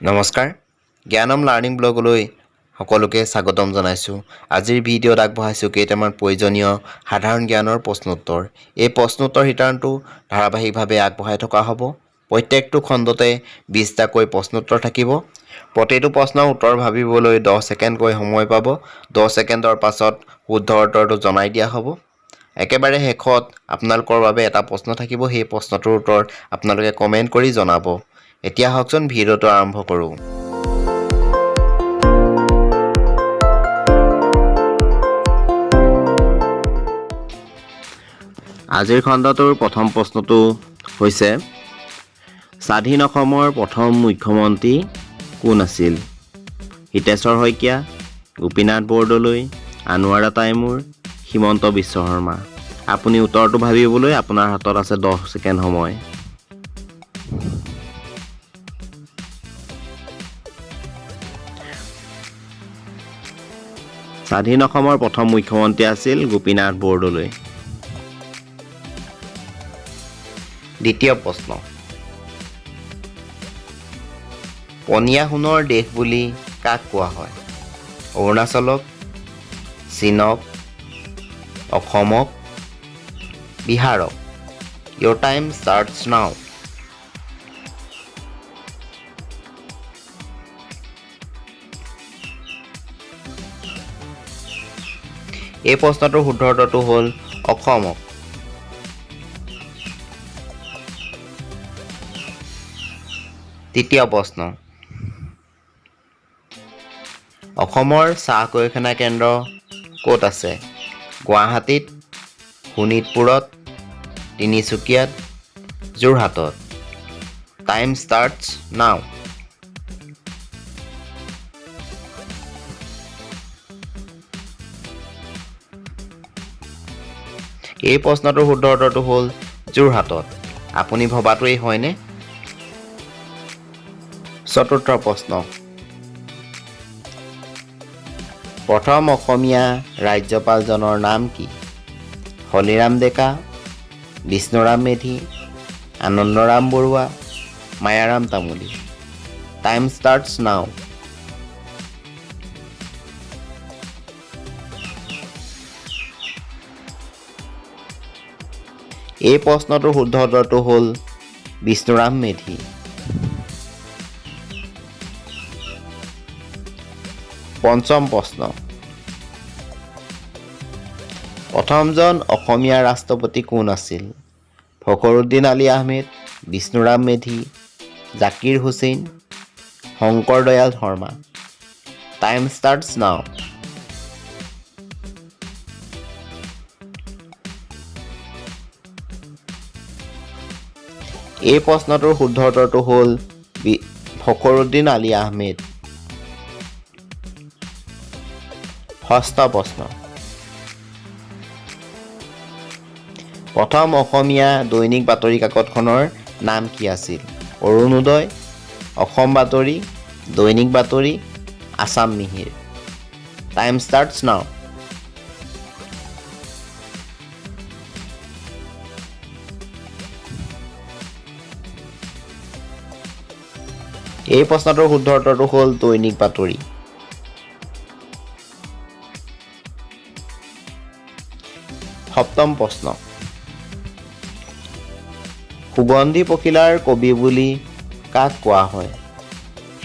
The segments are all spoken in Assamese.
নমস্কাৰ জ্ঞানম লাৰ্ণিং ব্লগলৈ সকলোকে স্বাগতম জনাইছোঁ। আজিৰ ভিডিঅ'ত আগবঢ়াইছোঁ কেইটামান প্ৰয়োজনীয় সাধাৰণ জ্ঞানৰ প্ৰশ্নোত্তৰ। এই প্ৰশ্নোত্তৰ ৰিটাৰ্ণটো ধাৰাবাহিকভাৱে আগবঢ়াই থকা হ'ব। প্ৰত্যেকটো খণ্ডতে 20টাকৈ প্ৰশ্নোত্তৰ থাকিব। প্ৰতিটো প্ৰশ্নৰ উত্তৰ ভাবিবলৈ 10 ছেকেণ্ডকৈ সময় পাব। 10 ছেকেণ্ডৰ পাছত শুদ্ধ উত্তৰটো জনাই দিয়া হ'ব। একেবাৰে শেষত আপোনালোকৰ বাবে এটা প্ৰশ্ন থাকিব। সেই প্ৰশ্নটোৰ উত্তৰ আপোনালোকে কমেণ্ট কৰি জনাব। এতিয়া হওকচোন ভিডিঅ'টো আৰম্ভ কৰোঁ। আজিৰ খণ্ডটোৰ প্ৰথম প্ৰশ্নটো হৈছে স্বাধীন অসমৰ প্ৰথম মুখ্যমন্ত্ৰী কোন আছিল? হিতেশ্বৰ শইকীয়া, গোপীনাথ বৰদলৈ, আনোৱাৰা তাইমুৰ, হিমন্ত বিশ্ব শৰ্মা। আপুনি উত্তৰটো ভাবিবলৈ আপোনাৰ হাতত আছে 10 ছেকেণ্ড সময়। স্বাধীন অসমৰ প্ৰথম মুখ্যমন্ত্ৰী আছিল গোপীনাথ বৰদলৈ। দ্বিতীয় প্ৰশ্ন, পনীয়া সোণৰ দেশ বুলি কাক কোৱা হয়? অৰুণাচলক, চীনক, অসমক, বিহাৰক। Your time starts now. এই প্ৰশ্নটোৰ শুদ্ধ উত্তৰটো হ'ল অসমক। তৃতীয় প্ৰশ্ন, অসমৰ চাহ গৱেষণা কেন্দ্ৰ ক'ত আছে? গুৱাহাটীত, শোণিতপুৰত, তিনিচুকীয়াত, যোৰহাটত। টাইম ষ্টাৰ্টছ নাও। এই প্ৰশ্নটোৰ শুদ্ধ উত্তৰটো হ'ল যোৰহাটত। আপুনি ভবাটোৱেই হয়নে? চতুৰ্থ প্ৰশ্ন, প্ৰথম অসমীয়া ৰাজ্যপালজনৰ নাম কি? হলিৰাম ডেকা, বিষ্ণুৰাম মেধি, আনন্দৰাম বৰুৱা, মায়াৰাম তামুলী। টাইম ষ্টাৰ্টছ নাও। এই প্ৰশ্নটোৰ শুদ্ধ উত্তৰটো হ'ল বিষ্ণুৰাম মেধি। পঞ্চম প্ৰশ্ন, প্ৰথমজন অসমীয়া ৰাষ্ট্ৰপতি কোন আছিল? ফখৰুদ্দিন আলি আহমেদ, বিষ্ণুৰাম মেধি, জাকিৰ হুছেইন, শংকৰ দয়াল শৰ্মা। টাইম ষ্টাৰ্টছ নাও। এই প্ৰশ্নটোৰ শুদ্ধ উত্তৰটো হ'ল ফখৰুদ্দিন আলি আহমেদ। ষষ্ঠ প্ৰশ্ন, প্ৰথম অসমীয়া দৈনিক বাতৰি কাকতখনৰ নাম কি আছিল? অৰুণোদয়, অসম বাতৰি, দৈনিক বাতৰি, আছাম মিহিৰ। টাইম ষ্টাৰ্টছ নাও। এই প্ৰশ্নটোৰ শুদ্ধ উত্তৰটো হ'ল দৈনিক বাতৰি। সপ্তম প্ৰশ্ন, সুগন্ধি পখিলাৰ কবি বুলি কাক কোৱা হয়?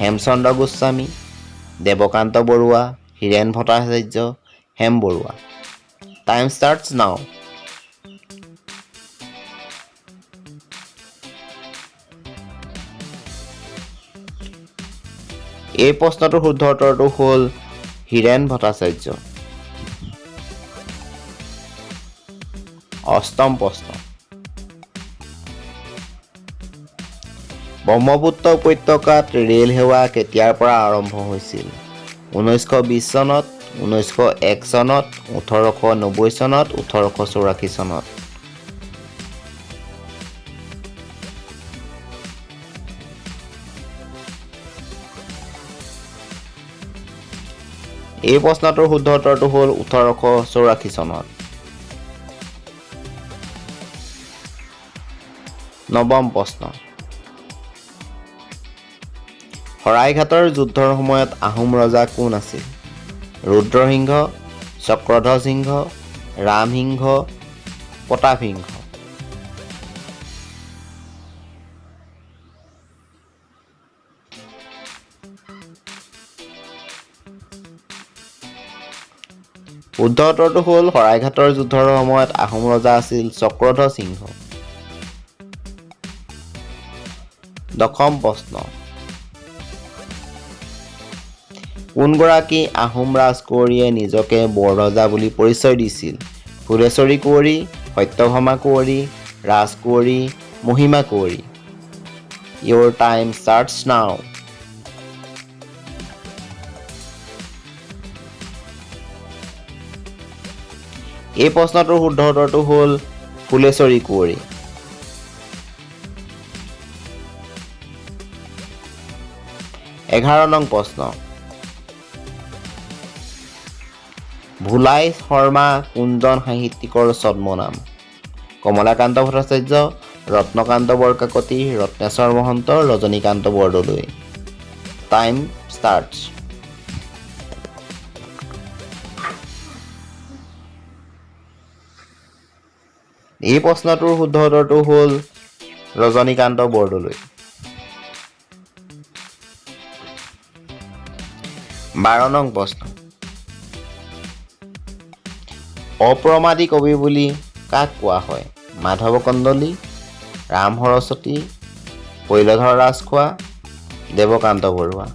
হেমচন্দ্ৰ গোস্বামী, দেৱকান্ত বৰুৱা, হীৰেণ ভট্টাচাৰ্য, হেম বৰুৱা। টাইম ষ্টাৰ্টছ নাও। এই প্ৰশ্নটোৰ শুদ্ধ উত্তৰটো হ'ল হীৰেণ ভট্টাচাৰ্য। অষ্টম প্ৰশ্ন, ব্ৰহ্মপুত্ৰ উপত্যকাত ৰেল সেৱা কেতিয়াৰ পৰা আৰম্ভ হৈছিল? 1920 চনত, 1901 চনত, 1890 চনত, 1884 চনত। এই প্ৰশ্নটোৰ শুদ্ধ উত্তৰটো হ'ল 1884 চনত। নৱম প্ৰশ্ন, শৰাইঘাটৰ যুদ্ধৰ সময়ত আহোম ৰজা কোন আছিল? ৰুদ্ৰসিংহ, চক্ৰধ্বজ সিংহ, ৰামসিংহ, প্ৰতাপসিংহ। শুদ্ধ উত্তৰটো হ'ল শৰাইঘাটৰ যুদ্ধৰ সময়ত আহোম ৰজা আছিল চক্ৰধ্বজ সিংহ। দশম প্ৰশ্ন। কোনগৰাকী আহোম ৰাজকুঁৱৰীয়ে নিজকে বৰৰজা বুলি পৰিচয় দিছিল? ফুলেশ্বৰী কুঁৱৰী, সত্যভামা কুঁৱৰী, ৰাজকুঁৱৰী, মহিমা কুঁৱৰী। Your time starts now. এই প্ৰশ্নটোৰ শুদ্ধ উত্তৰটো হ'ল ফুলেশ্বৰী কুঁৱৰী। 11 নং প্ৰশ্ন। ভোলাই শৰ্মা কোনজন সাহিত্যিকৰ ছদ্মনাম? কমলাকান্ত ভট্টাচাৰ্য, ৰত্নকান্ত বৰকাকতি, ৰত্নেশ্বৰ মহন্ত, ৰজনীকান্ত বৰদলৈ। Time starts. এই প্ৰশ্নটোৰ শুদ্ধ উত্তৰটো হ'ল ৰজনীকান্ত বৰদলৈ। 12 নং প্ৰশ্ন। অপ্ৰমাদী কবি বুলি কাক কোৱা হয়? মাধৱ কন্দলী, ৰাম সৰস্বতী, শৈলধৰ ৰাজখোৱা, দেৱকান্ত বৰুৱা।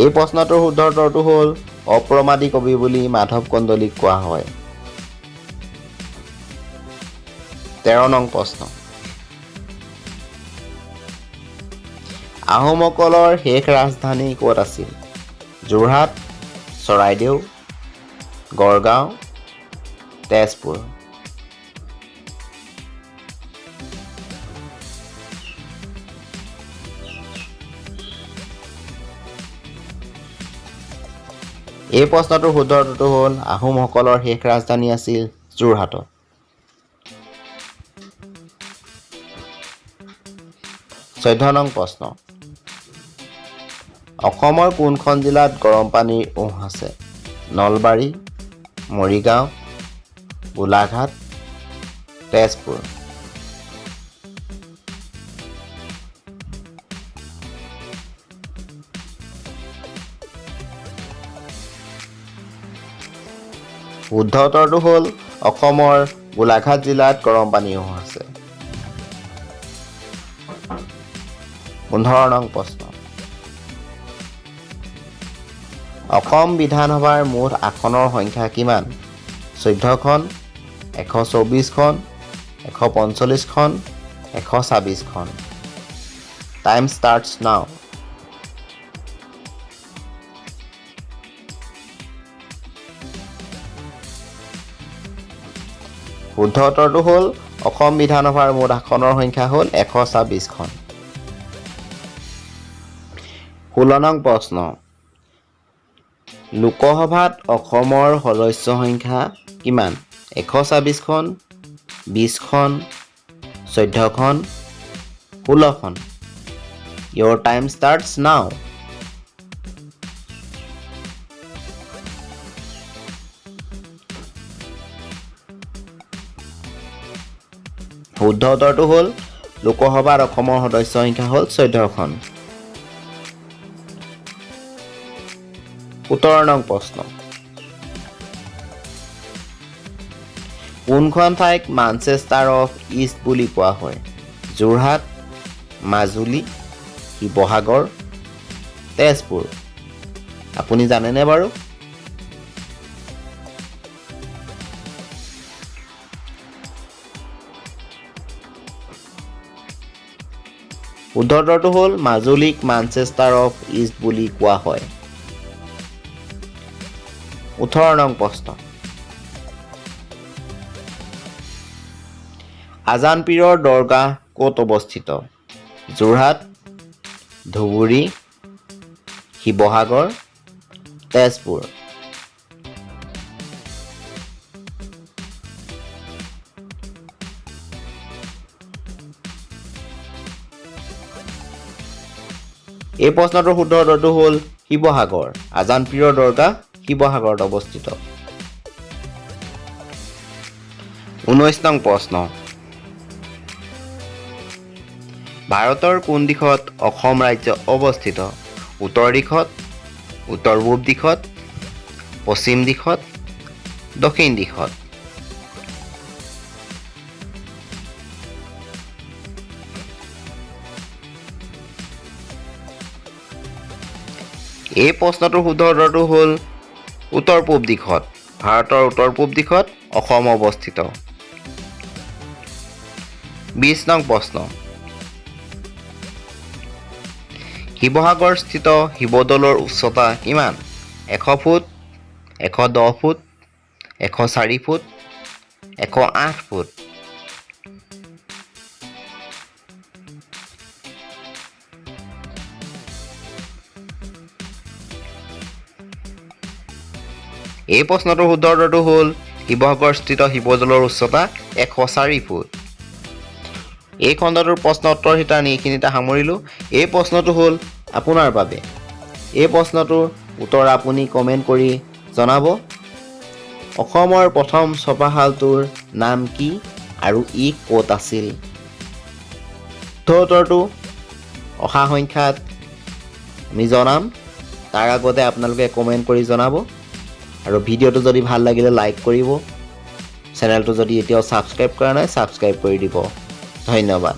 এই প্ৰশ্নটোৰ শুদ্ধ উত্তৰটো হ'ল অপ্ৰমাদী কবি বুলি মাধৱ কন্দলীক কোৱা হয়। 13 নং প্ৰশ্ন। আহোমসকলৰ শেষ ৰাজধানী ক'ত আছিল? যোৰহাট, চৰাইদেউ, গড়গাঁও, তেজপুৰ। এই প্ৰশ্নটোৰ শুদ্ধ উত্তৰটো হ'ল আহোমসকলৰ শেষ ৰাজধানী আছিল যোৰহাটত। 14 নং প্ৰশ্ন। অসমৰ কোনখন জিলাত গৰম পানীৰ উঁহ আছে? নলবাৰী, মৰিগাঁও, গোলাঘাট, তেজপুৰ। শুদ্ধ উত্তৰটো হ'ল অসমৰ গোলাঘাট জিলাত গৰম পানীৰ উঁহ আছে। 15 নং প্ৰশ্ন। অসম বিধানসভাৰ মুঠ আসনৰ সংখ্যা কিমান? 14খন, 124খন, 145খন, 126খন। টাইম ষ্টাৰ্টছ নাও। শুদ্ধ উত্তৰটো হ'ল অসম বিধানসভাৰ মুঠ আসনৰ সংখ্যা হ'ল 126খন। 16 নং প্ৰশ্ন। লোকসভাত অসমৰ সদস্য সংখ্যা কিমান? 126খন, 20খন, 14খন, 16খন। Your time starts now. শুদ্ধ উত্তৰটো হ'ল লোকসভাত অসমৰ সদস্য সংখ্যা হ'ল 14খন। 17 নং প্ৰশ্ন। কোনখন ঠাইক মানচেষ্টাৰ অফ ইষ্ট বুলি কোৱা হয়? যোৰহাট, মাজুলী, শিৱসাগৰ, তেজপুৰ। আপুনি জানেনে বাৰু? শুদ্ধ উত্তৰটো হ'ল মাজুলীক মানচেষ্টাৰ অফ ইষ্ট বুলি কোৱা হয়। 18 নং প্ৰশ্ন। আজান পীৰৰ দৰগাহ ক'ত অৱস্থিত? যোৰহাট, ধুবুৰী, শিৱসাগৰ, তেজপুৰ। এই প্ৰশ্নটোৰ শুদ্ধ উত্তৰটো হ'ল শিৱসাগৰ। আজান পীৰৰ দৰগাহ শিৱসাগৰত অৱস্থিত। 19 নং প্ৰশ্ন। ভাৰতৰ কোন দিশত অসম ৰাজ্য অৱস্থিত? উত্তৰ দিশত, উত্তৰ পূব দিশত, পশ্চিম দিশত, দক্ষিণ দিশত। এই প্ৰশ্নটোৰ শুদ্ধ উত্তৰটো হ'ল উত্তৰ পূব দিশত। ভাৰতৰ উত্তৰ পূব দিশত অসম অৱস্থিত। 20 নং প্ৰশ্ন। শিৱসাগৰস্থিত শিৱদৌলৰ উচ্চতা কিমান? 100 ফুট, 110 ফুট, 104 ফুট, 108 ফুট। এই প্ৰশ্নটোৰ শুদ্ধ উত্তৰটো হ'ল শিৱসাগৰস্থিত শিৱদৌলৰ উচ্চতা 104 ফুট। এই খণ্ডটোৰ প্ৰশ্ন উত্তৰ শিতান এইখিনিতে সামৰিলোঁ। এই প্ৰশ্নটো হ'ল আপোনাৰ বাবে। এই প্ৰশ্নটোৰ উত্তৰ আপুনি কমেণ্ট কৰি জনাব। অসমৰ প্ৰথম ছপাশালটোৰ নাম কি আৰু ই ক'ত আছিল? শুদ্ধ উত্তৰটো অহা সংখ্যাত আমি জনাম। তাৰ আগতে আপোনালোকে কমেণ্ট কৰি জনাব। আৰু ভিডিঅ'টো যদি ভাল লাগিলে লাইক কৰিব। চেনেলটো যদি এতিয়াও ছাবস্ক্ৰাইব কৰা নাই ছাবস্ক্ৰাইব কৰি দিব। ধন্যবাদ।